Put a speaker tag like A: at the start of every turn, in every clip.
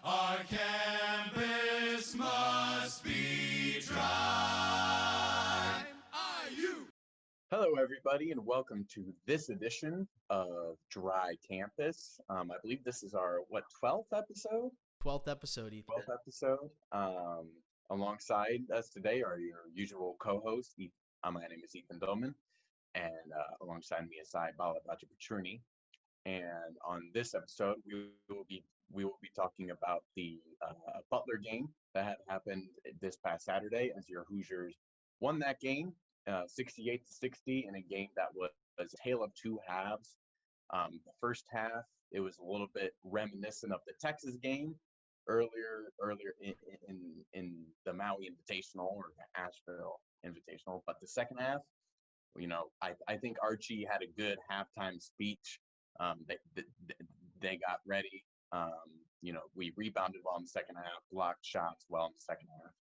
A: Our campus must be dry. IU.
B: Hello, everybody, and welcome to this edition of Dry Campus. I believe this is our, 12th episode?
C: 12th episode, Ethan.
B: 12th episode. Alongside us today are your usual co-hosts. My name is Ethan Billman, and alongside me is Sai Balabhaji. And on this episode, we will be talking about the Butler game that had happened this past Saturday as your Hoosiers won that game 68-60 in a game that was a tale of two halves. The first half, it was a little bit reminiscent of the Texas game earlier in the Maui Invitational or the Asheville Invitational. But the second half, I think Archie had a good halftime speech. They got ready. We rebounded well in the second half, blocked shots well in the second half,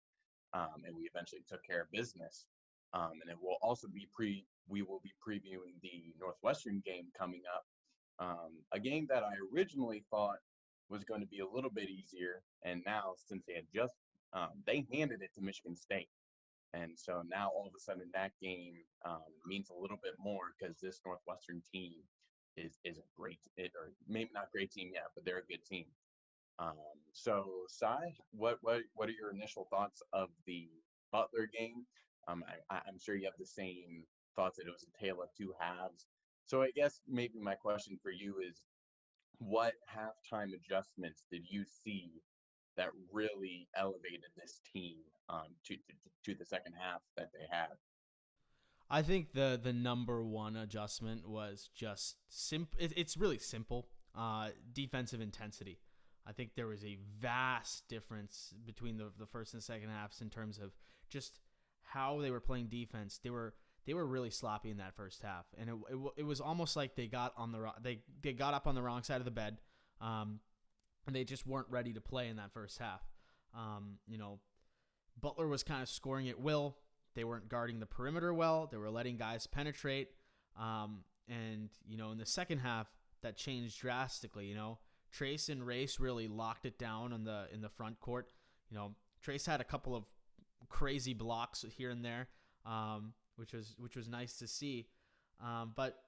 B: and we eventually took care of business. And it will also be we will be previewing the Northwestern game coming up, a game that I originally thought was going to be a little bit easier, and now since they had just they handed it to Michigan State. And so now all of a sudden that game means a little bit more because this Northwestern team is a or maybe not great team yet, but they're a good team. So Sai, what are your initial thoughts of the Butler game? I'm sure you have the same thoughts that it was a tale of two halves. So I guess maybe my question for you is, what halftime adjustments did you see that really elevated this team to the second half that they had?
C: I think the number one adjustment was just simple. It's really simple. Defensive intensity. I think there was a vast difference between the first and second halves in terms of just how they were playing defense. They were really sloppy in that first half, and it was almost like they got they got up on the wrong side of the bed, and they just weren't ready to play in that first half. Butler was kind of scoring at will. They weren't guarding the perimeter well. They were letting guys penetrate, and in the second half that changed drastically. Trace and Race really locked it down in the front court. Trace had a couple of crazy blocks here and there, which was nice to see. But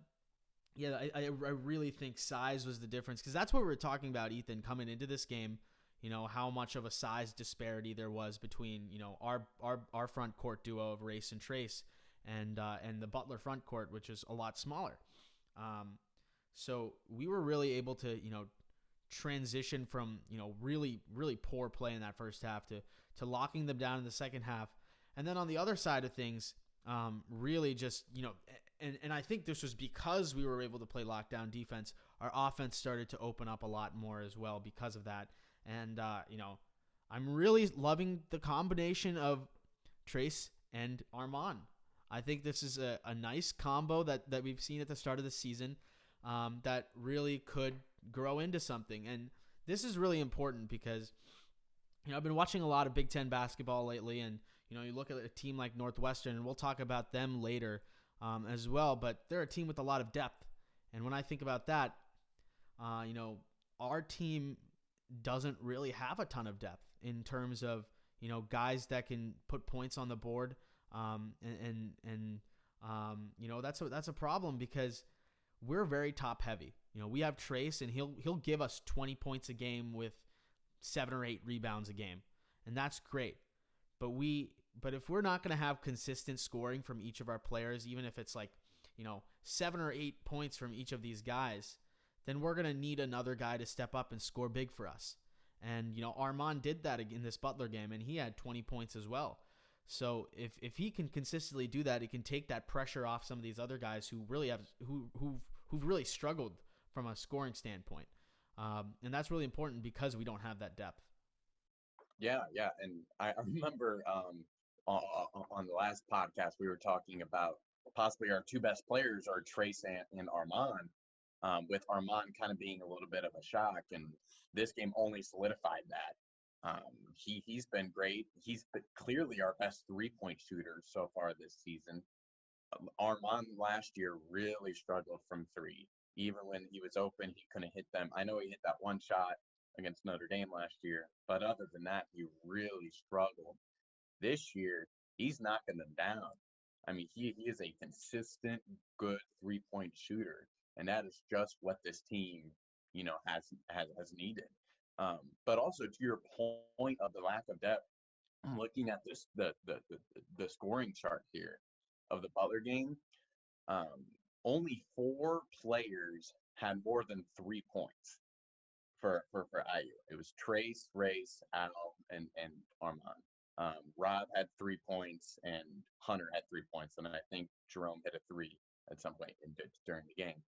C: yeah, I really think size was the difference, because that's what we were talking about, Ethan, coming into this game. How much of a size disparity there was between our front court duo of Race and Trace and the Butler front court, which is a lot smaller. So we were really able to transition from really really poor play in that first half to locking them down in the second half, and then on the other side of things, really just and I think this was because we were able to play lockdown defense. Our offense started to open up a lot more as well because of that, and I'm really loving the combination of Trace and Armand. I think this is a nice combo that we've seen at the start of the season, that really could grow into something. And this is really important because I've been watching a lot of Big Ten basketball lately, and you look at a team like Northwestern, and we'll talk about them later as well, but they're a team with a lot of depth. And when I think about that, our team doesn't really have a ton of depth in terms of guys that can put points on the board, and that's a problem because we're very top heavy. We have Trace, and he'll give us 20 points a game with 7 or 8 rebounds a game, and that's great. But if we're not going to have consistent scoring from each of our players, even if it's 7 or 8 points from each of these guys, then we're going to need another guy to step up and score big for us. And Armand did that in this Butler game, and he had 20 points as well. So if he can consistently do that, he can take that pressure off some of these other guys who really who've really struggled from a scoring standpoint. And that's really important because we don't have that depth.
B: Yeah, and I remember on the last podcast we were talking about possibly our two best players are Trace and Armand, with Armand kind of being a little bit of a shock, and this game only solidified that. He's been great. He's been clearly our best 3-point shooter so far this season. Armand last year really struggled from three. Even when he was open, he couldn't hit them. I know he hit that one shot against Notre Dame last year. But other than that, he really struggled. This year, he's knocking them down. I mean, he is a consistent, good 3-point shooter, and that is just what this team, has needed. But also to your point of the lack of depth, I'm looking at this the scoring chart here of the Butler game. Um, Only 4 players had more than 3 points for IU. It was Trace, Race, Al, and Armand. Rob had 3 points, and Hunter had 3 points, and I think Jerome hit a three at some point during the game.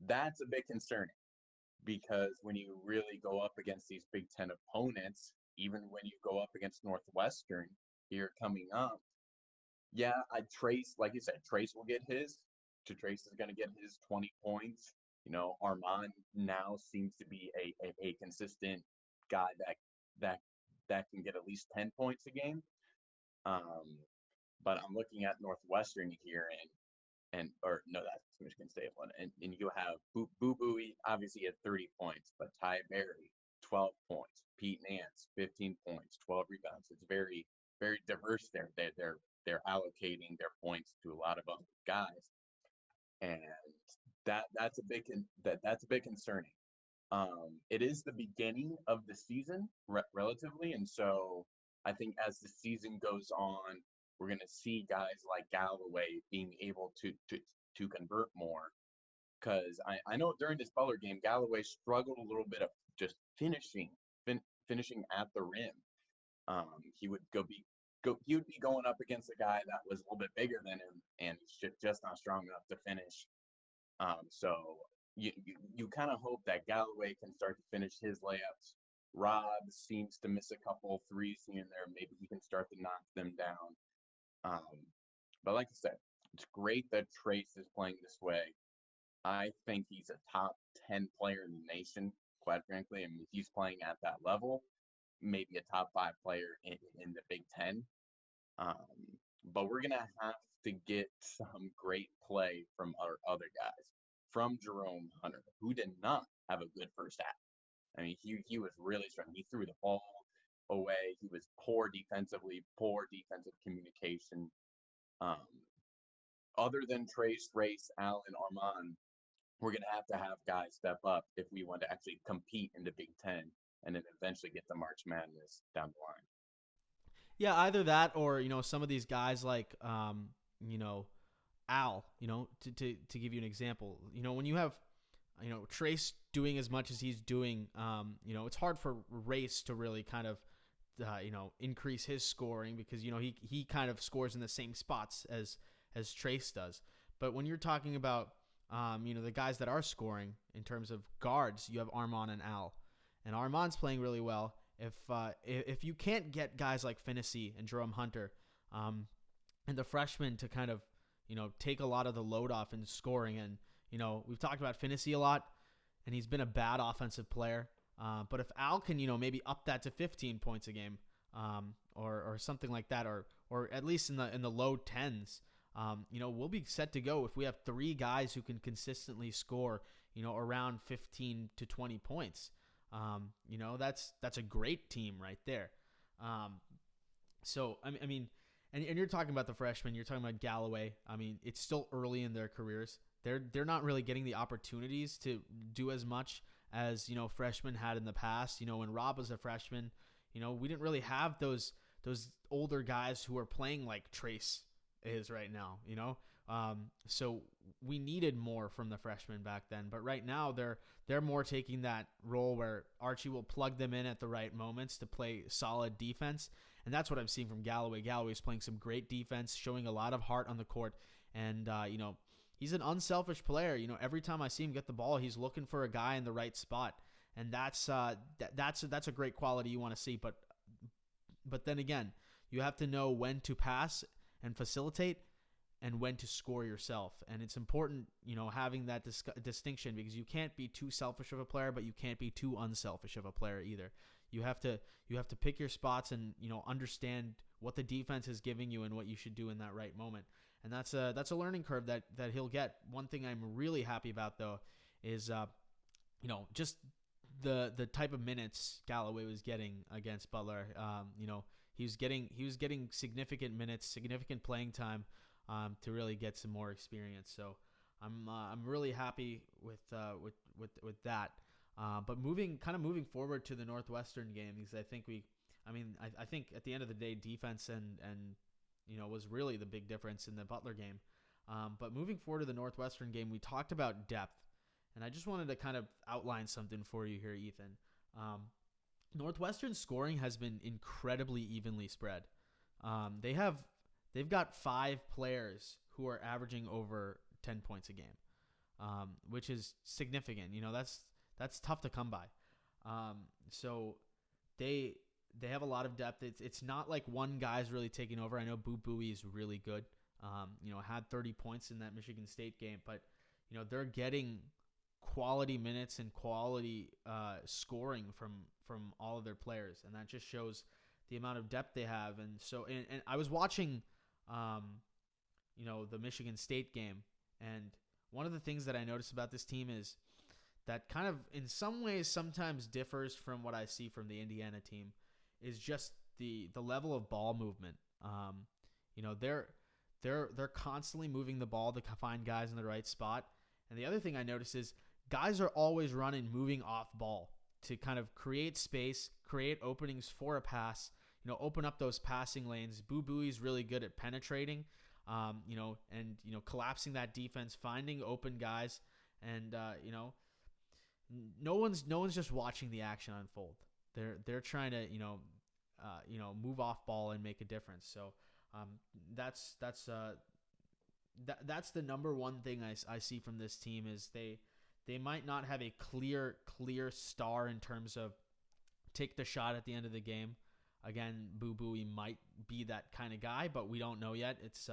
B: That's a bit concerning because when you really go up against these Big Ten opponents, even when you go up against Northwestern here coming up, yeah, Trace, like you said, Trace will get his. Trace is going to get his 20 points. Armand now seems to be a consistent guy that can get at least 10 points a game. But I'm looking at Northwestern here, or no, that's Michigan State one, and you have Boo Booey obviously at 30 points, but Ty Berry 12 points, Pete Nance 15 points, 12 rebounds. It's very very diverse there. They're allocating their points to a lot of other guys, and that's a bit concerning. It is the beginning of the season relatively, and so I think as the season goes on, we're going to see guys like Galloway being able to convert more. Because I know during this Butler game, Galloway struggled a little bit of just finishing at the rim. He would he would be going up against a guy that was a little bit bigger than him, and just not strong enough to finish. So you kind of hope that Galloway can start to finish his layups. Rob seems to miss a couple threes here and there. Maybe he can start to knock them down. But like I said, it's great that Trace is playing this way. I think he's a top 10 player in the nation, quite frankly. I mean, if he's playing at that level, maybe a top 5 player in the Big Ten. But we're going to have to get some great play from our other guys, from Jerome Hunter, who did not have a good first half. I mean, he was really strong. He threw the ball away. He was poor defensively, poor defensive communication. Other than Trace, Race, Al, and Armand, we're going to have guys step up if we want to actually compete in the Big Ten and then eventually get the March Madness down the line.
C: Yeah, either that or some of these guys like Al. To give you an example, when you have Trace doing as much as he's doing, it's hard for Race to really kind of increase his scoring because he kind of scores in the same spots as Trace does. But when you're talking about the guys that are scoring in terms of guards, you have Armand and Al, and Armand's playing really well. If you can't get guys like Finney and Jerome Hunter, and the freshmen to kind of take a lot of the load off in scoring, and we've talked about Finney a lot, and he's been a bad offensive player. But if Al can maybe up that to 15 points a game, or something like that, or at least in the low 10s, we'll be set to go if we have 3 guys who can consistently score around 15 to 20 points. That's a great team right there. So I mean, and you're talking about the freshmen. You're talking about Galloway. I mean, it's still early in their careers. They're not really getting the opportunities to do as much as freshmen had in the past. When Rob was a freshman, we didn't really have those older guys who are playing like Trace is right now. So we needed more from the freshmen back then. But right now they're more taking that role where Archie will plug them in at the right moments to play solid defense. And that's what I'm seeing from Galloway. Galloway's playing some great defense, showing a lot of heart on the court. And, he's an unselfish player. Every time I see him get the ball, he's looking for a guy in the right spot. And that's a great quality you want to see. But then again, you have to know when to pass and facilitate and when to score yourself. And it's important, having that distinction, because you can't be too selfish of a player, but you can't be too unselfish of a player either. You have to pick your spots and, understand what the defense is giving you and what you should do in that right moment. And that's a learning curve that he'll get. One thing I'm really happy about though is, just the type of minutes Galloway was getting against Butler. He was getting significant minutes, significant playing time, to really get some more experience. So I'm really happy with that. But moving forward to the Northwestern game, because I think at the end of the day, defense and was really the big difference in the Butler game. But moving forward to the Northwestern game, we talked about depth, and I just wanted to kind of outline something for you here, Ethan. Northwestern scoring has been incredibly evenly spread. They've got 5 players who are averaging over 10 points a game, which is significant. That's tough to come by. So they have a lot of depth. It's not like one guy's really taking over. I know Boo Buie is really good. Had 30 points in that Michigan State game, but they're getting quality minutes and quality scoring from all of their players, and that just shows the amount of depth they have. And so, and I was watching, the Michigan State game, and one of the things that I noticed about this team is that kind of, in some ways, sometimes differs from what I see from the Indiana team, is just the level of ball movement. They're constantly moving the ball to find guys in the right spot. And the other thing I notice is guys are always running, moving off ball to kind of create space, create openings for a pass, open up those passing lanes. Boo Buie's really good at penetrating, collapsing that defense, finding open guys, and no one's just watching the action unfold. They're trying to move off ball and make a difference. So that's the number one thing I see from this team is they might not have a clear star in terms of take the shot at the end of the game. Again, Boo Buie might be that kind of guy, but we don't know yet. It's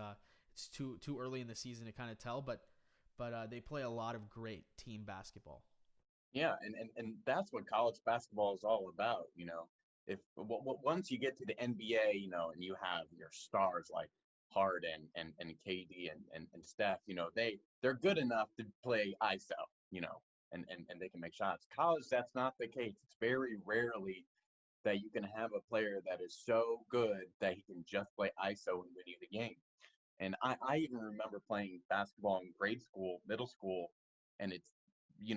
C: too early in the season to kind of tell, but they play a lot of great team basketball.
B: Yeah, and that's what college basketball is all about. If once you get to the NBA, and you have your stars like Harden and KD and Steph, they're good enough to play ISO, and they can make shots. College, that's not the case. It's very rarely that you can have a player that is so good that he can just play ISO and win you the game. And I even remember playing basketball in grade school, middle school, and it's,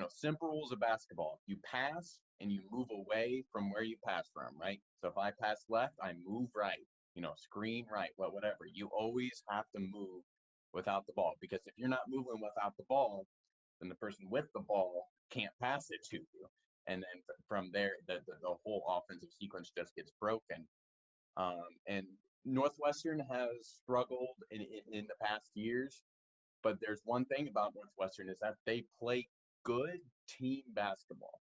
B: simple rules of basketball. You pass and you move away from where you pass from, right? So if I pass left, I move right, screen right, whatever. You always have to move without the ball, because if you're not moving without the ball, then the person with the ball can't pass it to you. And then from there, the whole offensive sequence just gets broken. And Northwestern has struggled in the past years, but there's one thing about Northwestern is that they play good team basketball,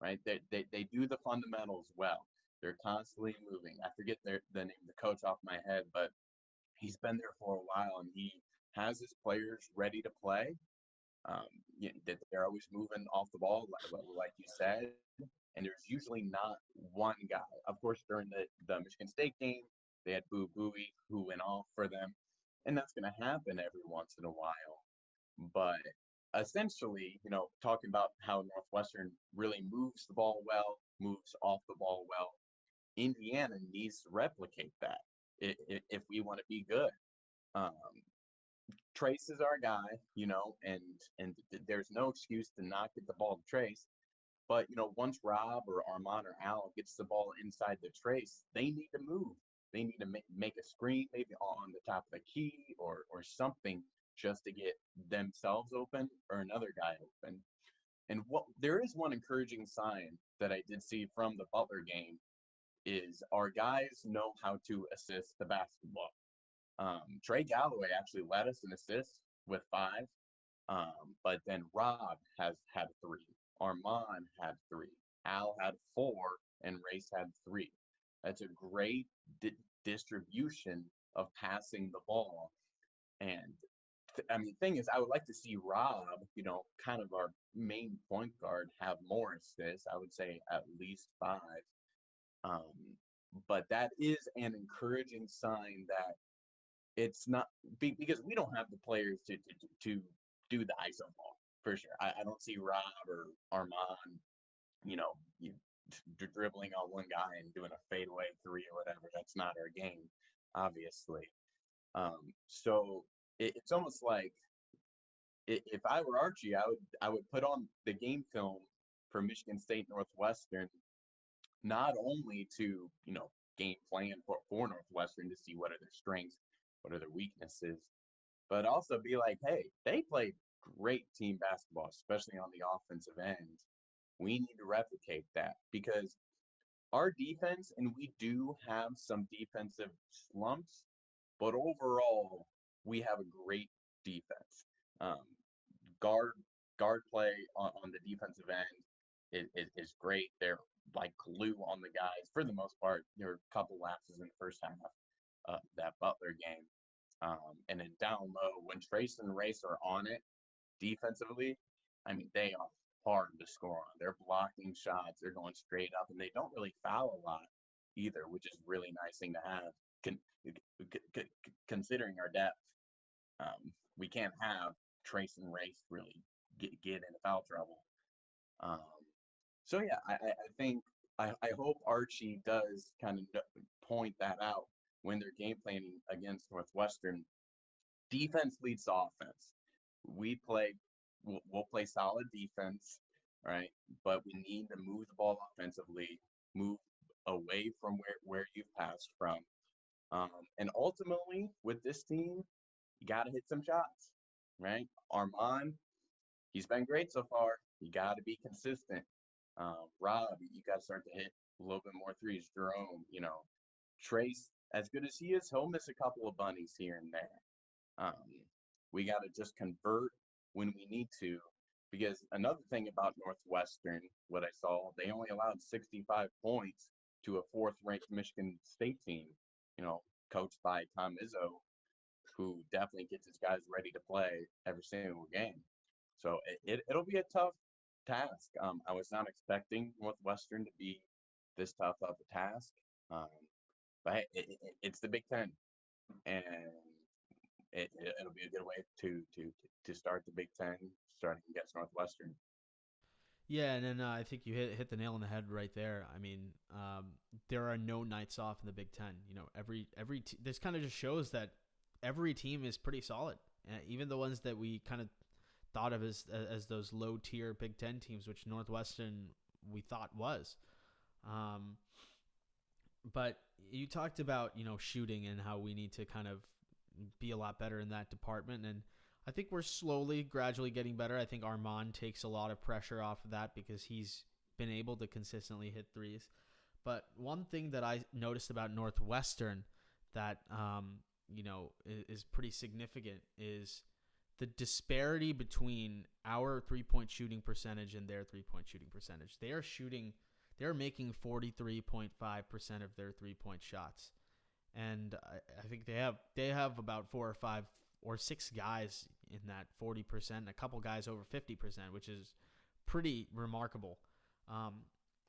B: right? They do the fundamentals well. They're constantly moving. I forget the name of the coach off my head, but he's been there for a while, and he has his players ready to play. That they're always moving off the ball, like you said, and there's usually not one guy. Of course, during the Michigan State game, they had Boo Buie who went off for them, and that's going to happen every once in a while. But essentially, talking about how Northwestern really moves the ball well, moves off the ball well, Indiana needs to replicate that if we want to be good. Trace is our guy, and there's no excuse to not get the ball to Trace. But, once Rob or Armand or Al gets the ball inside the Trace, they need to move. They need to make a screen maybe on the top of the key or something just to get themselves open or another guy open. And there is one encouraging sign that I did see from the Butler game is our guys know how to assist the basketball. Trey Galloway actually led us in assists with 5, but then Rob has had 3, Armand had 3, Al had 4, and Race had 3. That's a great distribution of passing the ball. And thing is, I would like to see Rob, kind of our main point guard, have more assists. I would say at least 5. But that is an encouraging sign that it's not because we don't have the players to do the ISO ball for sure. I don't see Rob or Armand you dribbling on one guy and doing a fadeaway three or whatever. That's not our game, obviously. So it's almost like if I were Archie, I would put on the game film for Michigan State Northwestern, not only to game plan for Northwestern to see what are their strengths, what are their weaknesses, but also be like, hey, they play great team basketball, especially on the offensive end. We need to replicate that because our defense, and we do have some defensive slumps, but overall, we have a great defense. Um, guard guard play on the defensive end is great. They're like glue on the guys for the most part. There were a couple lapses in the first half of that Butler game. And then down low, when Trace and Race are on it defensively, I mean, they are hard to score on. They're blocking shots. They're going straight up, and they don't really foul a lot either, which is really nice thing to have considering our depth. We can't have Trace and Race really get into foul trouble. Um, so yeah, I think I hope Archie does kind of point that out when they're game planning against Northwestern. Defense leads to offense. We'll play solid defense, right? But we need to move the ball offensively, move away from where you've passed from. And ultimately, with this team, you got to hit some shots, right? Armand, he's been great so far. You got to be consistent. Rob, you got to start to hit a little bit more threes. Jerome, Trace, as good as he is, he'll miss a couple of bunnies here and there. We got to just convert when we need to, because another thing about Northwestern, what I saw, they only allowed 65 points to a fourth-ranked Michigan State team, coached by Tom Izzo, who definitely gets his guys ready to play every single game. So it'll be a tough task. I was not expecting Northwestern to be this tough of a task, but it's the Big Ten, and it'll be a good way to start the Big Ten, starting against Northwestern.
C: Yeah, and then I think you hit the nail on the head right there. I mean, there are no nights off in the Big Ten. This kind of just shows that every team is pretty solid, even the ones that we kind of thought of as those low tier Big Ten teams, which Northwestern we thought was. But you talked about shooting and how we need to kind of be a lot better in that department, and I think we're slowly, gradually getting better. I think Armand takes a lot of pressure off of that because he's been able to consistently hit threes. But one thing that I noticed about Northwestern that is pretty significant is the disparity between our three-point shooting percentage and their three-point shooting percentage. They're making 43.5% of their three-point shots. And I think they have about 4 or 5 or 6 guys in that 40%, a couple guys over 50%, which is pretty remarkable.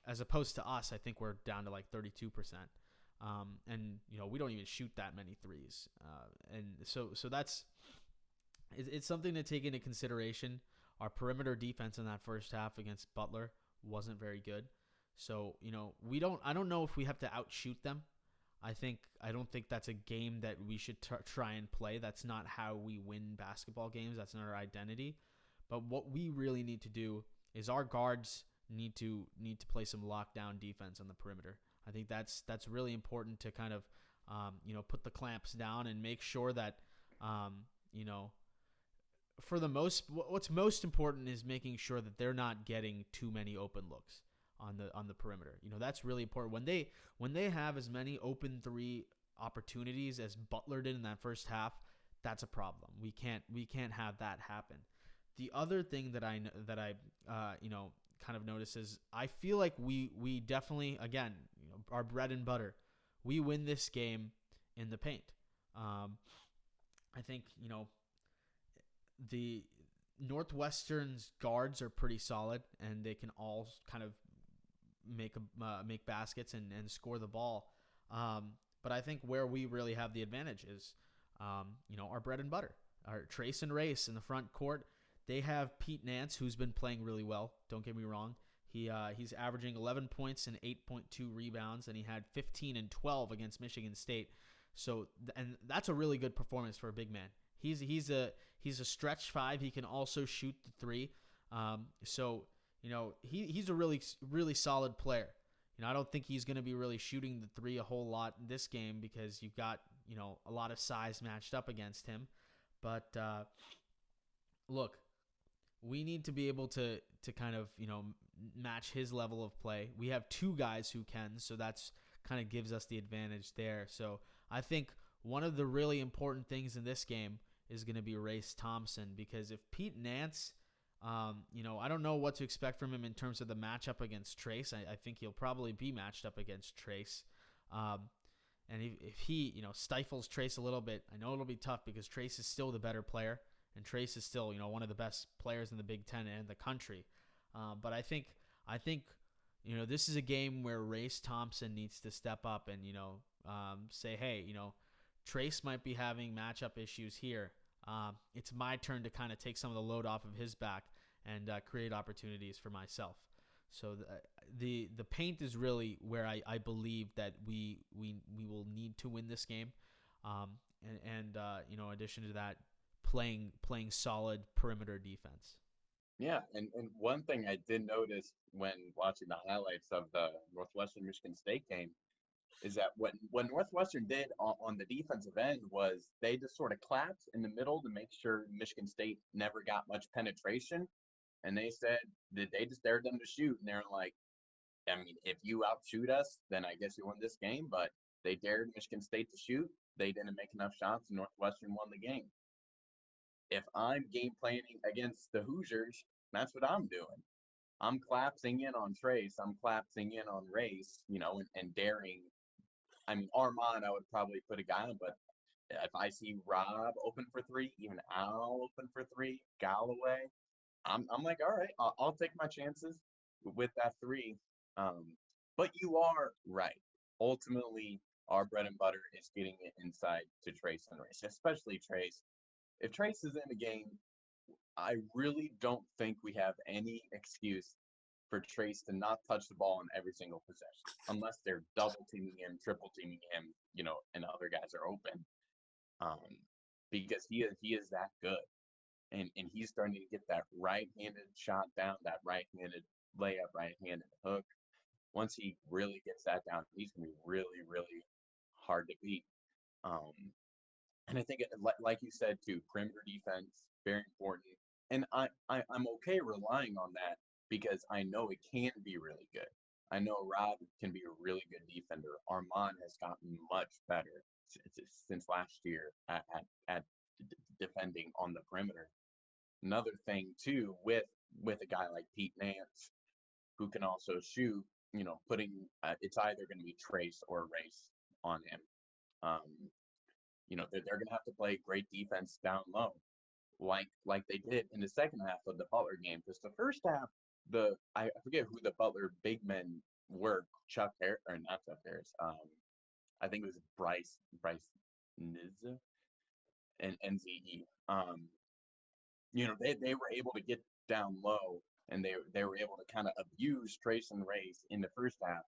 C: As opposed to us, I think we're down to like 32%. And we don't even shoot that many threes. And so it's something to take into consideration. Our perimeter defense in that first half against Butler wasn't very good. So, I don't know if we have to outshoot them. I don't think that's a game that we should try and play. That's not how we win basketball games. That's not our identity. But what we really need to do is our guards need to play some lockdown defense on the perimeter. I think that's really important to kind of put the clamps down and make sure that what's most important is making sure that they're not getting too many open looks on the perimeter. That's really important. When they have as many open three opportunities as Butler did in that first half, that's a problem. We can't have that happen. The other thing that I kind of notice is I feel like we definitely, again, our bread and butter, we win this game in the paint. I think the Northwestern's guards are pretty solid, and they can all kind of make baskets and score the ball. But I think where we really have the advantage is, our bread and butter. Our Trace and Race in the front court. They have Pete Nance, who's been playing really well. Don't get me wrong. He's averaging 11 points and 8.2 rebounds, and he had 15 and 12 against Michigan State. So, and that's a really good performance for a big man. He's a stretch five. He can also shoot the three. So he's a really solid player. I don't think he's going to be really shooting the three a whole lot in this game because you've got a lot of size matched up against him. But look, we need to be able to kind of match his level of play. We have two guys who can, so that's kind of gives us the advantage there. So I think one of the really important things in this game is going to be Race Thompson, because if Pete Nance, I don't know what to expect from him in terms of the matchup against Trace. I think he'll probably be matched up against Trace. And if he, stifles Trace a little bit, I know it'll be tough because Trace is still the better player, and Trace is still, one of the best players in the Big Ten and the country. But I think, this is a game where Race Thompson needs to step up and, say, hey, Trace might be having matchup issues here. It's my turn to kind of take some of the load off of his back and create opportunities for myself. So the paint is really where I believe that we will need to win this game. In addition to that, playing solid perimeter defense.
B: Yeah, and one thing I did notice when watching the highlights of the Northwestern Michigan State game is that what Northwestern did on the defensive end was they just sort of clapped in the middle to make sure Michigan State never got much penetration. And they said that they just dared them to shoot. And they're like, I mean, if you outshoot us, then I guess you won this game. But they dared Michigan State to shoot. They didn't make enough shots, and Northwestern won the game. If I'm game planning against the Hoosiers, that's what I'm doing. I'm collapsing in on Trace. I'm collapsing in on Race, and daring. I mean, Armand, I would probably put a guy on, but if I see Rob open for three, even Al open for three, Galloway, I'm like, all right, I'll take my chances with that three. But you are right. Ultimately, our bread and butter is getting it inside to Trace and Race, especially Trace. If Trace is in the game, I really don't think we have any excuse for Trace to not touch the ball in every single possession, unless they're double teaming him, triple teaming him, and other guys are open. Because he is that good. And he's starting to get that right-handed shot down, that right-handed layup, right-handed hook. Once he really gets that down, he's going to be really, really hard to beat. And I think, like you said, too, perimeter defense, very important. And I'm okay relying on that because I know it can be really good. I know Rob can be a really good defender. Armand has gotten much better since last year at defending on the perimeter. Another thing, too, with a guy like Pete Nance, who can also shoot, putting it's either going to be Trace or Race on him. They're going to have to play great defense down low, like they did in the second half of the Butler game. Because the first half, I forget who the Butler big men were. Chuck Harris, or not Chuck Harris. I think it was Bryce Nizza and NZE. They were able to get down low, and they were able to kind of abuse Trace and Race in the first half.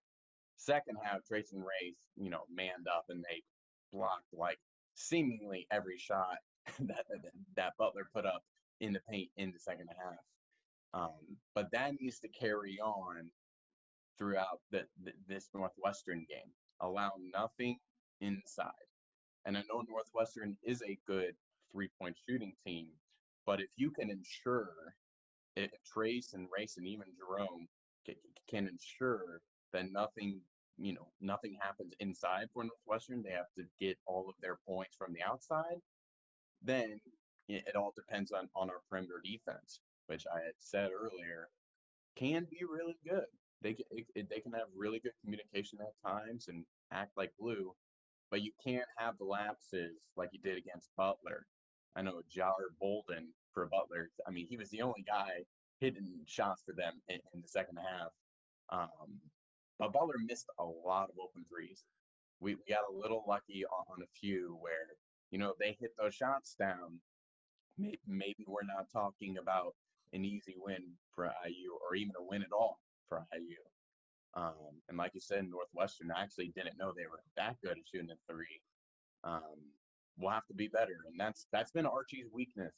B: Second half, Trace and Race, manned up, and they blocked like seemingly every shot that Butler put up in the paint in the second half. But that needs to carry on throughout this Northwestern game. Allow nothing inside. And I know Northwestern is a good three-point shooting team, but if you can ensure, if Trace and Race and even Jerome can ensure that nothing happens inside for Northwestern, they have to get all of their points from the outside, then it all depends on our perimeter defense, which I had said earlier can be really good. They can have really good communication at times and act like glue, but you can't have the lapses like you did against Butler. I know Jar Bolden for Butler, I mean, he was the only guy hitting shots for them in the second half. But Butler missed a lot of open threes. We got a little lucky on a few where, they hit those shots down. Maybe we're not talking about an easy win for IU or even a win at all. for IU. And like you said, Northwestern, I actually didn't know they were that good at shooting a three. Um, we'll have to be better, and that's been Archie's weakness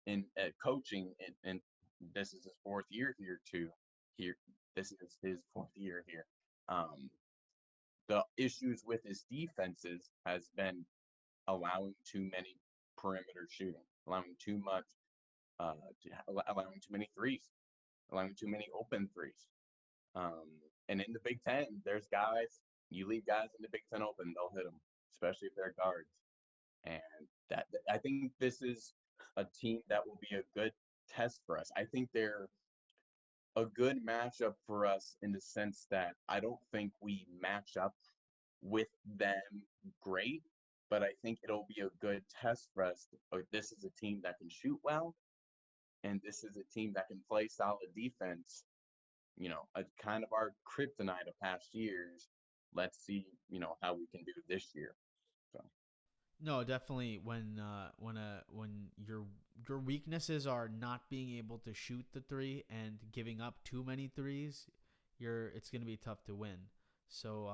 B: in coaching. And this is his fourth year here too. Here, this is his fourth year here. Um, the issues with his defenses has been allowing too many perimeter shooting, allowing too much, allowing too many threes, allowing too many open threes. Um, and in the Big Ten, there's guys, you leave guys in the Big Ten open, they'll hit them, especially if they're guards. And that I think this is a team that will be a good test for us. I think they're a good matchup for us in the sense that I don't think we match up with them great, but I think it'll be a good test for us. This is a team that can shoot well, and this is a team that can play solid defense. A kind of our kryptonite of past years. Let's see, how we can do this year. So
C: No, definitely when your weaknesses are not being able to shoot the three and giving up too many threes, it's going to be tough to win. So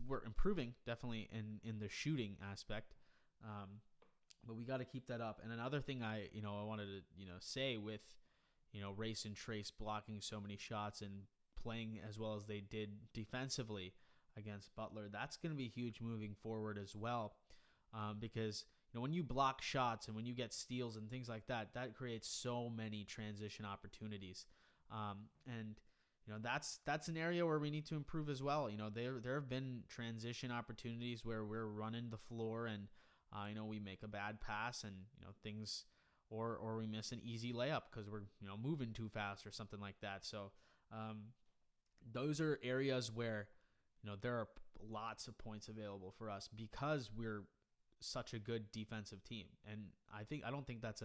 C: we're improving definitely in the shooting aspect. But we got to keep that up. And another thing I wanted to say with Race and Trace blocking so many shots and playing as well as they did defensively against Butler, that's going to be huge moving forward as well. Because when you block shots and when you get steals and things like that, that creates so many transition opportunities, and that's an area where we need to improve as well. There have been transition opportunities where we're running the floor and we make a bad pass and things, or we miss an easy layup because we're moving too fast or something like that. So those are areas where there are lots of points available for us because we're such a good defensive team. And I don't think that's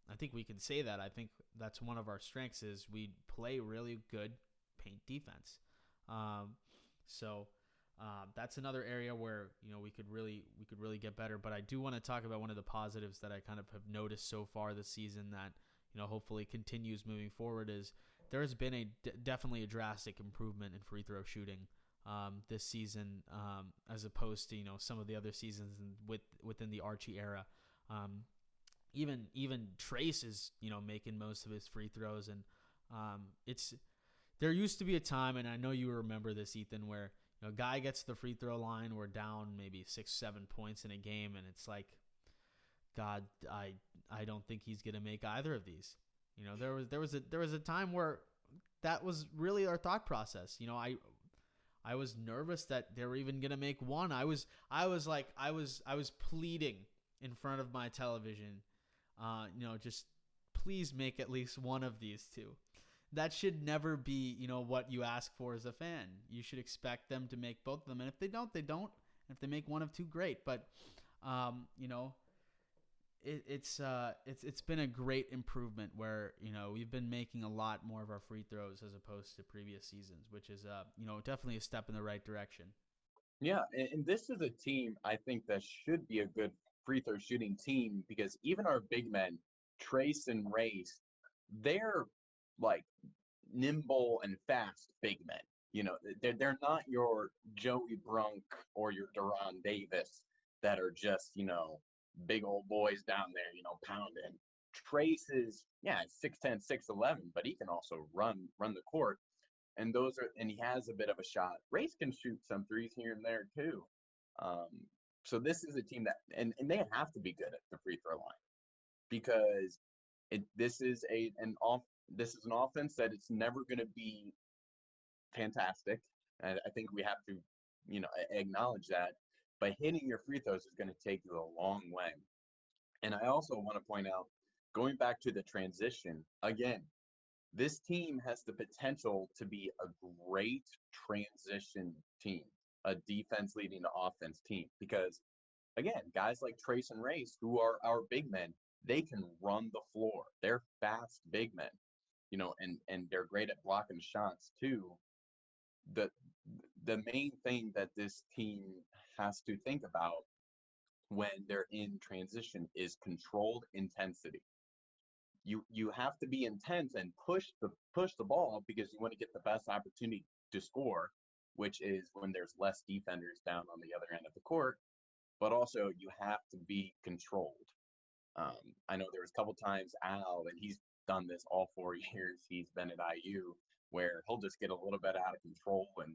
C: I think we can say that. I think that's one of our strengths is we play really good paint defense. So that's another area where we could really get better. But I do want to talk about one of the positives that I kind of have noticed so far this season that hopefully continues moving forward is there has been definitely a drastic improvement in free throw shooting this season as opposed to some of the other seasons within the Archie era. Even Trace is making most of his free throws, and there used to be a time, and I know you remember this, Ethan, where a guy gets to the free throw line, we're down maybe 6-7 points in a game, and it's like, God, I don't think he's gonna make either of these. There was a time where that was really our thought process. I was nervous that they were even gonna make one. I was pleading in front of my television, just please make at least one of these two. That should never be, what you ask for as a fan. You should expect them to make both of them, and if they don't, they don't. And if they make one of two, great. But, it's been a great improvement where we've been making a lot more of our free throws as opposed to previous seasons, which is definitely a step in the right direction.
B: yeah, and this is a team I think that should be a good free throw shooting team because even our big men, Trace and Race, they're like nimble and fast big men. They're not your Joey Brunk or your Deron Davis that are just, big old boys down there, pounding. Trace is, yeah, 6'10", 6'11", but he can also run the court. And he has a bit of a shot. Race can shoot some threes here and there too. Um, so this is a team that, and they have to be good at the free throw line because this is an offense that it's never going to be fantastic. And I think we have to, acknowledge that. But hitting your free throws is going to take you a long way. And I also want to point out, going back to the transition, again, this team has the potential to be a great transition team, a defense leading to offense team. Because, again, guys like Trace and Race, who are our big men, they can run the floor. They're fast big men, and they're great at blocking shots too. The main thing that this team has to think about when they're in transition is controlled intensity. you have to be intense and push the ball because you want to get the best opportunity to score, which is when there's less defenders down on the other end of the court. But also you have to be controlled. I know there was a couple times Al, and he's done this all 4 years he's been at IU, where he'll just get a little bit out of control and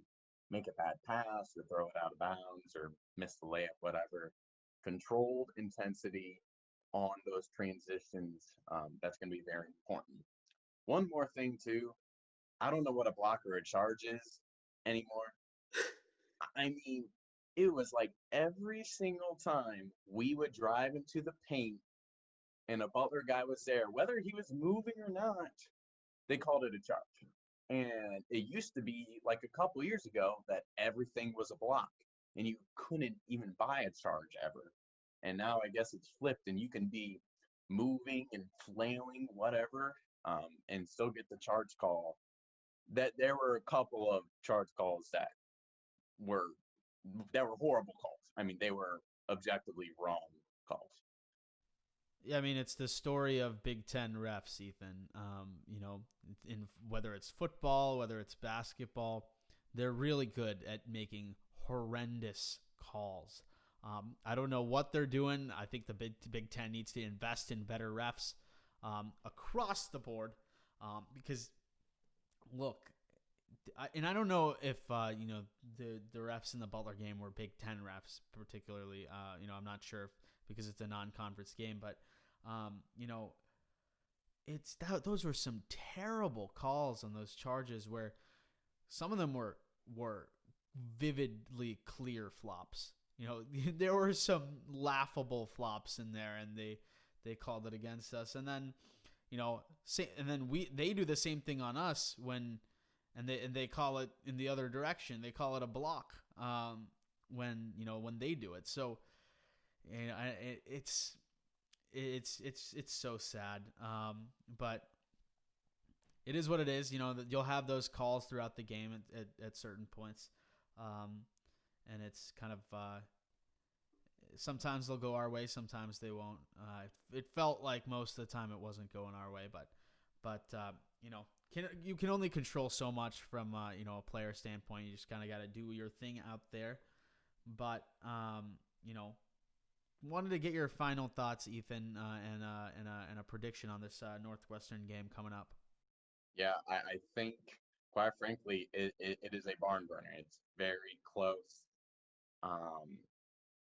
B: make a bad pass or throw it out of bounds or miss the layup, whatever. Controlled intensity on those transitions, that's going to be very important. One more thing, too. I don't know what a block or a charge is anymore. I mean, it was like every single time we would drive into the paint and a Butler guy was there, whether he was moving or not, they called it a charge. And it used to be like a couple years ago that everything was a block and you couldn't even buy a charge ever. And now I guess it's flipped and you can be moving and flailing, whatever, and still get the charge call. That there were a couple of charge calls were that were horrible calls. I mean, they were objectively wrong calls.
C: Yeah, I mean, it's the story of Big Ten refs, Ethan. In whether it's football, whether it's basketball, they're really good at making horrendous calls. I don't know what they're doing. I think the Big Ten needs to invest in better refs across the board because, look, I don't know if the refs in the Butler game were Big Ten refs particularly. I'm not sure because it's a non-conference game, but those were some terrible calls on those charges where some of them were vividly clear flops. There were some laughable flops in there, and they called it against us. And then they do the same thing on us and they call it in the other direction. They call it a block when they do it. So it's so sad. But it is what it is. You'll have those calls throughout the game at certain points. And it's kind of sometimes they'll go our way, sometimes they won't. It felt like most of the time it wasn't going our way, but you can only control so much from a player standpoint. You just kind of got to do your thing out there. But wanted to get your final thoughts, Ethan, and a prediction on this Northwestern game coming up.
B: Yeah, I think, quite frankly, it is a barn burner. It's very close.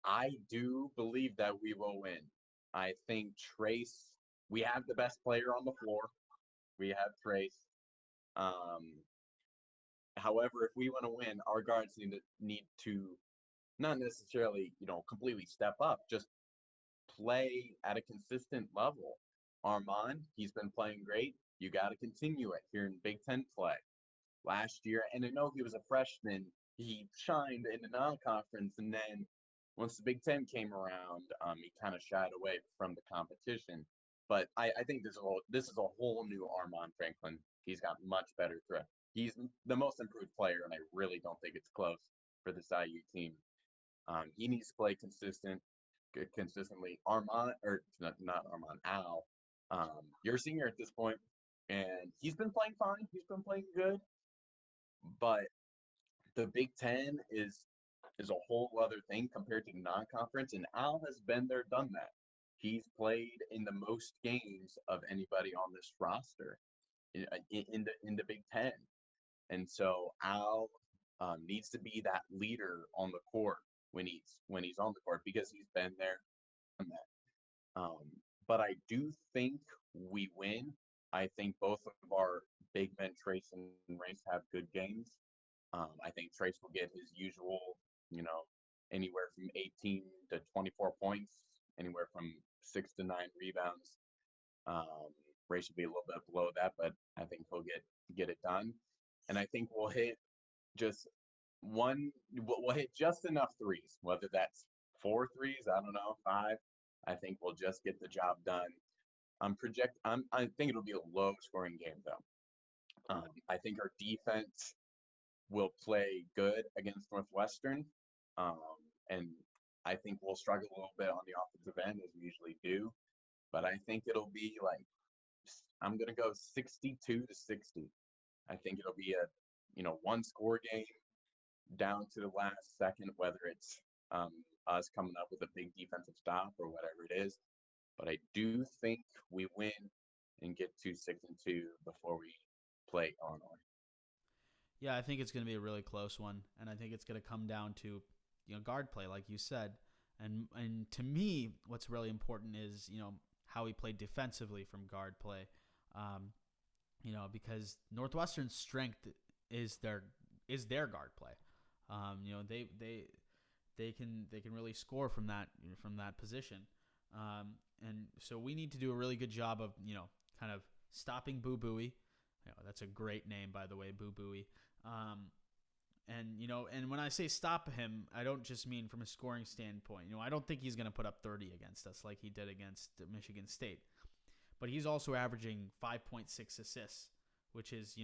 B: I do believe that we will win. I think Trace, we have the best player on the floor. We have Trace. However, if we want to win, our guards need to not necessarily, completely step up, just play at a consistent level. Armand, he's been playing great. You got to continue it here in Big Ten play. Last year, and I know he was a freshman, he shined in the non-conference, and then once the Big Ten came around, he kind of shied away from the competition. But I think this is a whole new Armand Franklin. He's got much better threat. He's the most improved player, and I really don't think it's close for this IU team. He needs to play consistently. Armand, or not Armand, Al, you're a senior at this point, and he's been playing fine. He's been playing good. But the Big Ten is a whole other thing compared to non-conference, and Al has been there, done that. He's played in the most games of anybody on this roster in the Big Ten, and so Al needs to be that leader on the court when he's on the court because he's been there, done that. But I do think we win. I think both of our big men, Trace and Race, have good games. I think Trace will get his usual, anywhere from 18 to 24 points, anywhere from 6 to 9 rebounds. Race should be a little bit below that, but I think he'll get it done. And I think we'll hit we'll hit just enough threes, whether that's 4 threes, I don't know, 5. I think we'll just get the job done. I think it'll be a low scoring game though. I think our defense will play good against Northwestern. And I think we'll struggle a little bit on the offensive end as we usually do. But I think it'll be like I'm gonna go 62-60. I think it'll be a one score game down to the last second, whether it's us coming up with a big defensive stop or whatever it is. But I do think we win and get to 6-2 before we play Illinois.
C: Yeah, I think it's going to be a really close one, and I think it's going to come down to guard play, like you said. And to me, what's really important is how we play defensively from guard play. Because Northwestern's strength is their guard play. They can really score from that position. And so we need to do a really good job of kind of stopping Boo Buie. That's a great name, by the way, Boo Buie. And when I say stop him, I don't just mean from a scoring standpoint. I don't think he's going to put up 30 against us like he did against Michigan State. But he's also averaging 5.6 assists, which is,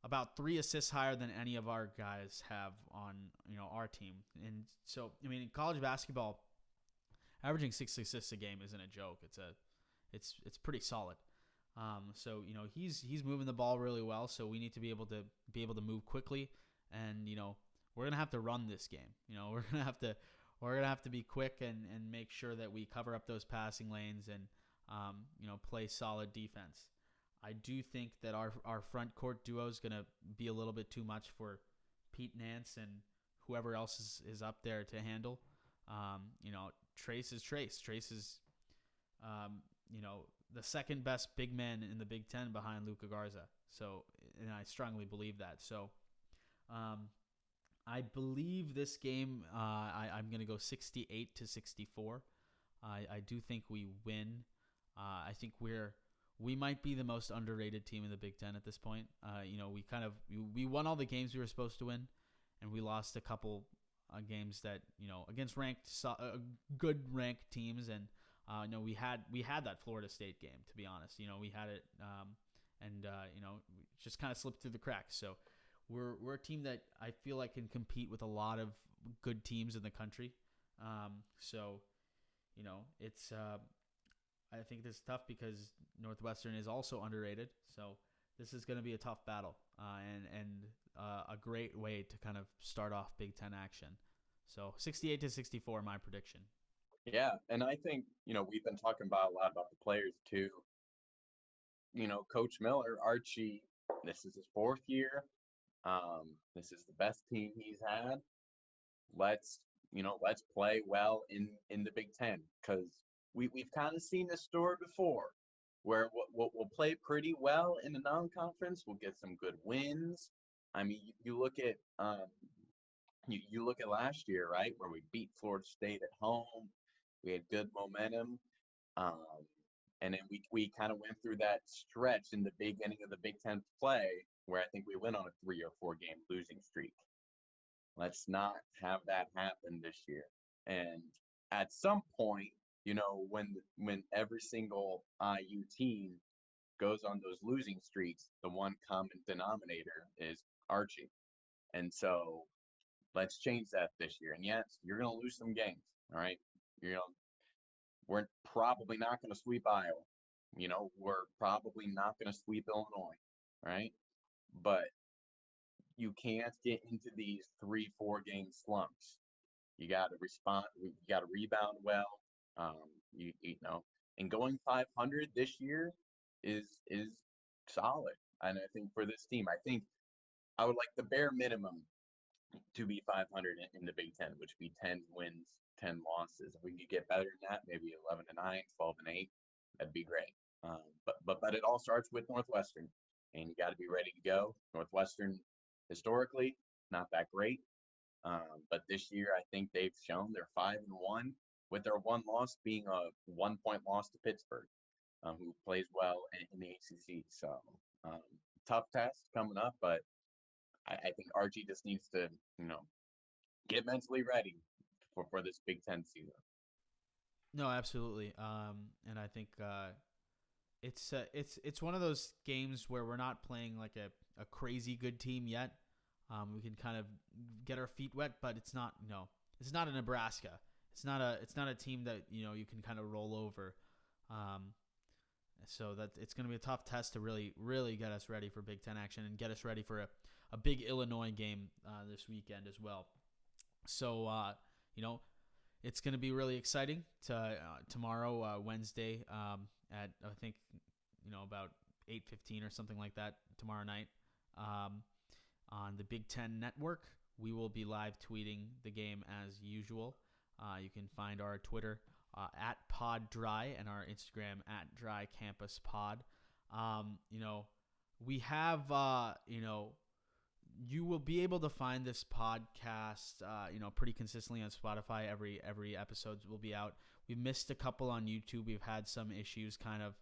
C: about 3 assists higher than any of our guys have on, our team. And so, in college basketball, averaging 6 assists a game isn't a joke. It's pretty solid. So he's moving the ball really well. So we need to be able to move quickly, and we're gonna have to run this game. We're gonna have to be quick and make sure that we cover up those passing lanes and play solid defense. I do think that our front court duo is gonna be a little bit too much for Pete Nance and whoever else is up there to handle. Trace is Trace. Trace is the second best big man in the Big Ten behind Luka Garza. So, and I strongly believe that. So, I believe this game, I'm going to go 68-64. I do think we win. I think we might be the most underrated team in the Big Ten at this point. We won all the games we were supposed to win, and we lost a couple games that against good ranked teams. And we had that Florida State game, to be honest. We had it, and just kind of slipped through the cracks. So we're a team that I feel like can compete with a lot of good teams in the country. It's I think this is tough because Northwestern is also underrated. So this is going to be a tough battle, and a great way to kind of start off Big Ten action. So 68-64, my prediction.
B: Yeah, and I think, we've been talking about a lot about the players too. Coach Miller, Archie, this is his 4th year. This is the best team he's had. Let's play well in the Big Ten, because we've kind of seen this story before, where we'll play pretty well in the non-conference. We'll get some good wins. You look at you look at last year, right, where we beat Florida State at home. We had good momentum, and then we kind of went through that stretch in the beginning of the Big Ten play where I think we went on a 3 or 4 game losing streak. Let's not have that happen this year. And at some point, when every single IU team goes on those losing streaks, the one common denominator is Archie. And so let's change that this year. And yes, you're going to lose some games, all right? We're probably not going to sweep Iowa. We're probably not going to sweep Illinois, right? But you can't get into these 3-4 game slumps. You got to respond. You got to rebound well. And going 500 this year is solid. And I think for this team, I think I would like the bare minimum to be 500 in the Big Ten, which would be 10 wins, 10 losses. If we could get better than that, maybe 11-9, 12-8, that'd be great. But it all starts with Northwestern, and you got to be ready to go. Northwestern, historically, not that great, but this year I think they've shown they're 5-1, with their one loss being a 1-point loss to Pittsburgh, who plays well in the ACC. So tough test coming up, but I think Archie just needs to, get mentally ready for this Big Ten season.
C: No, absolutely. And I think it's one of those games where we're not playing like a crazy good team yet. We can kind of get our feet wet, but it's not a Nebraska. It's not a team that you can kind of roll over. So that it's going to be a tough test to really, really get us ready for Big Ten action and get us ready for a big Illinois game this weekend as well. So, it's going to be really exciting tomorrow, Wednesday, at I think about 8:15 or something like that tomorrow night on the Big Ten Network. We will be live tweeting the game as usual. You can find our Twitter at PodDry and our Instagram at DryCampusPod. We have you will be able to find this podcast, pretty consistently on Spotify. Every episode will be out. We've missed a couple on YouTube. We've had some issues, kind of,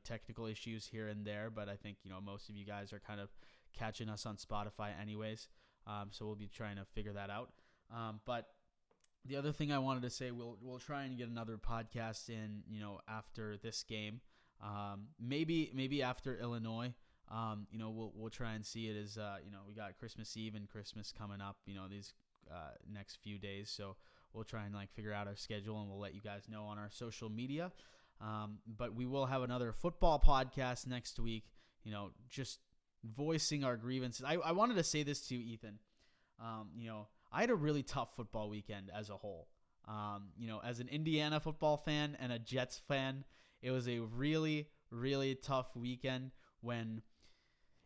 C: technical issues here and there, but I think, most of you guys are kind of catching us on Spotify anyways. So we'll be trying to figure that out. But the other thing I wanted to say, we'll try and get another podcast in, after this game. Maybe after Illinois. We'll try and see it as we got Christmas Eve and Christmas coming up, these next few days. So we'll try and figure out our schedule, and we'll let you guys know on our social media. But we will have another football podcast next week, just voicing our grievances. I wanted to say this to you, Ethan. I had a really tough football weekend as a whole. As an Indiana football fan and a Jets fan, it was a really, really tough weekend when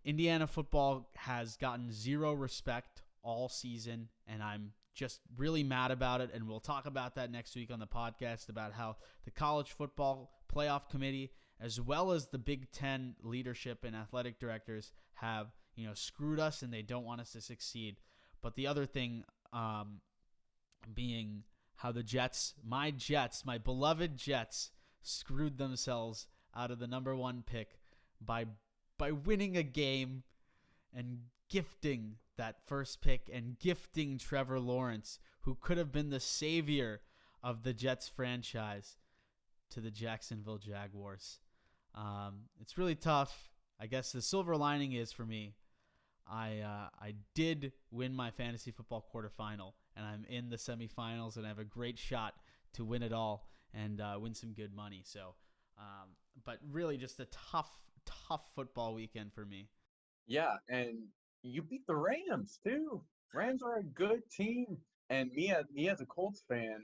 C: Indiana football has gotten zero respect all season, and I'm just really mad about it. And we'll talk about that next week on the podcast, about how the college football playoff committee, as well as the Big Ten leadership and athletic directors, have screwed us, and they don't want us to succeed. But the other thing being how the Jets, my beloved Jets, screwed themselves out of the number 1 pick by winning a game and gifting that first pick and gifting Trevor Lawrence, who could have been the savior of the Jets franchise, to the Jacksonville Jaguars. It's really tough. I guess the silver lining is, for me, I did win my fantasy football quarterfinal, and I'm in the semifinals, and I have a great shot to win it all and win some good money. So, but really just a tough football weekend for me.
B: Yeah, and you beat the Rams too. Rams are a good team. And me as a Colts fan,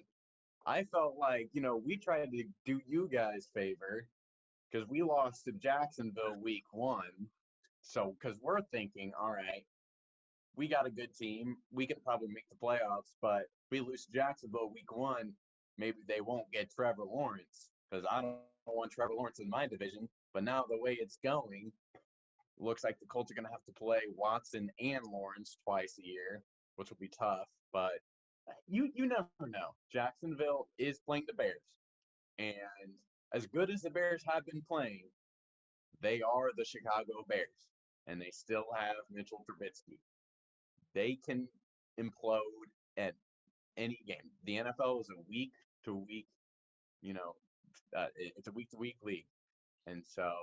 B: I felt like, we tried to do you guys favor because we lost to Jacksonville week 1. So, because we're thinking, all right, we got a good team. We can probably make the playoffs, but we lose to Jacksonville week 1, maybe they won't get Trevor Lawrence, because I don't want Trevor Lawrence in my division. But now the way it's going, looks like the Colts are going to have to play Watson and Lawrence twice a year, which will be tough. But you never know. Jacksonville is playing the Bears. And as good as the Bears have been playing, they are the Chicago Bears. And they still have Mitchell Trubisky. They can implode at any game. The NFL is a week-to-week, it's a week-to-week league. And so,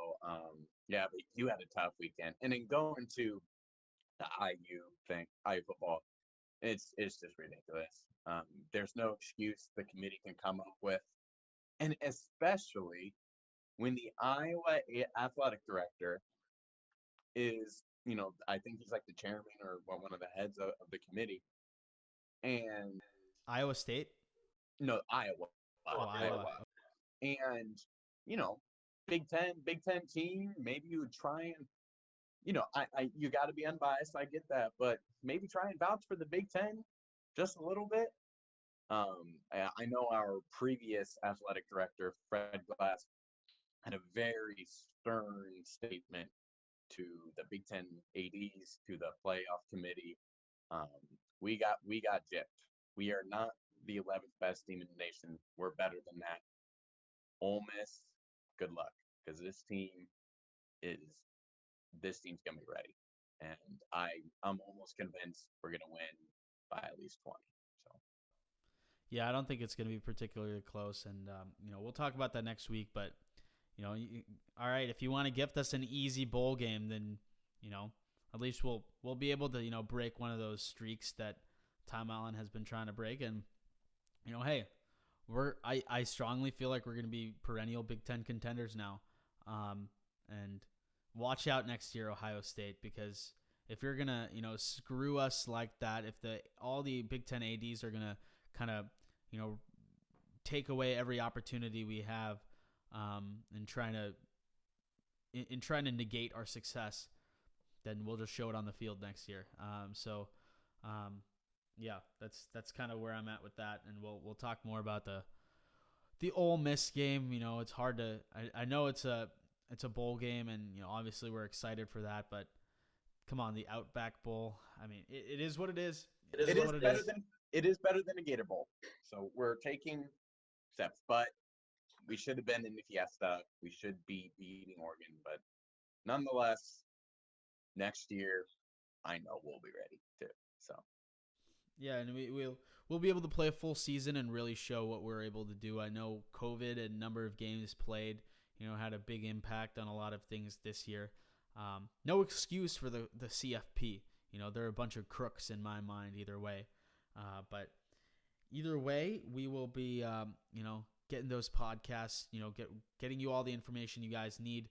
B: but you had a tough weekend. And then going to the IU football, it's just ridiculous. There's no excuse the committee can come up with. And especially when the Iowa athletic director is, I think he's like the chairman or one of the heads of the committee. And
C: Iowa State?
B: No, Iowa.
C: Iowa.
B: And, Big Ten team, maybe you would try and, you got to be unbiased. I get that, but maybe try and vouch for the Big Ten just a little bit. I know our previous athletic director, Fred Glass, had a very stern statement to the Big Ten ADs, to the playoff committee. We got gypped. We are not the 11th best team in the nation. We're better than that. Ole Miss, good luck, because this team's gonna be ready, and I'm almost convinced we're gonna win by at least 20. So,
C: yeah, I don't think it's gonna be particularly close, and we'll talk about that next week. But all right, if you want to gift us an easy bowl game, then at least we'll be able to break one of those streaks that Tom Allen has been trying to break, and hey. I strongly feel like we're going to be perennial Big Ten contenders now. And watch out next year, Ohio State, because if you're gonna, screw us like that, if all the Big Ten ADs are gonna kind of, take away every opportunity we have, in trying to negate our success, then we'll just show it on the field next year. Yeah, that's kind of where I'm at with that, and we'll talk more about the Ole Miss game. It's hard to. I know it's a bowl game, and obviously we're excited for that, but come on, the Outback Bowl. I mean, it is what it is.
B: It is better than a Gator Bowl. So we're taking steps, but we should have been in the Fiesta. We should be beating Oregon, but nonetheless, next year, I know we'll be ready too. So
C: yeah, and we'll be able to play a full season and really show what we're able to do. I know COVID and number of games played, had a big impact on a lot of things this year. No excuse for the CFP. They're a bunch of crooks in my mind either way. But either way, we will be, getting those podcasts, getting you all the information you guys need,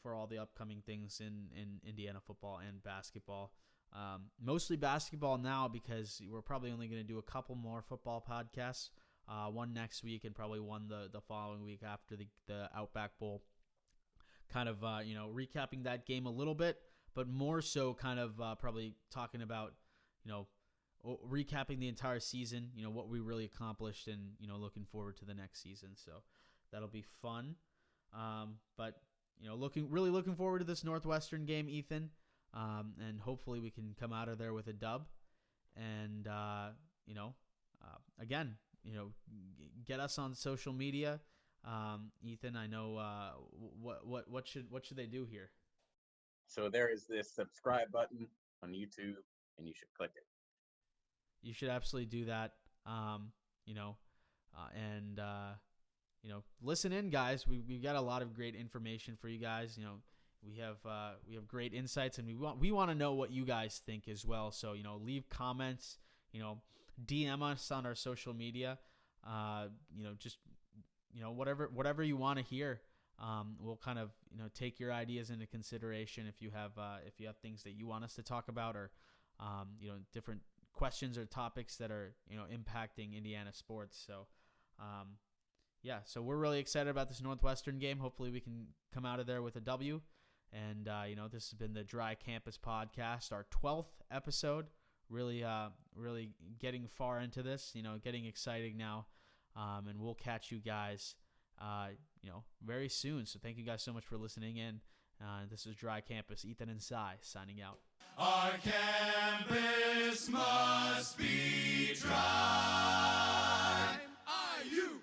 C: for all the upcoming things in Indiana football and basketball. Mostly basketball now, because we're probably only going to do a couple more football podcasts, one next week and probably one the following week after the Outback Bowl. Kind of, recapping that game a little bit, but more so kind of probably talking about, recapping the entire season, what we really accomplished, and, looking forward to the next season. So that'll be fun. But, really looking forward to this Northwestern game, Ethan. And hopefully we can come out of there with a dub. And, again, get us on social media. Ethan, I know, what should they do here?
B: So there is this subscribe button on YouTube, and you should click it.
C: You should absolutely do that. Listen in, guys. We've got a lot of great information for you guys. We have great insights, and we want to know what you guys think as well. So, leave comments, DM us on our social media, just, whatever you want to hear. We'll kind of, take your ideas into consideration if you have things that you want us to talk about, or, different questions or topics that are, impacting Indiana sports. So, so we're really excited about this Northwestern game. Hopefully we can come out of there with a W. And, this has been the Dry Campus Podcast, our 12th episode. Really getting far into this, getting exciting now. And we'll catch you guys, very soon. So thank you guys so much for listening in. This is Dry Campus, Ethan and Cy signing out.
A: Our campus must be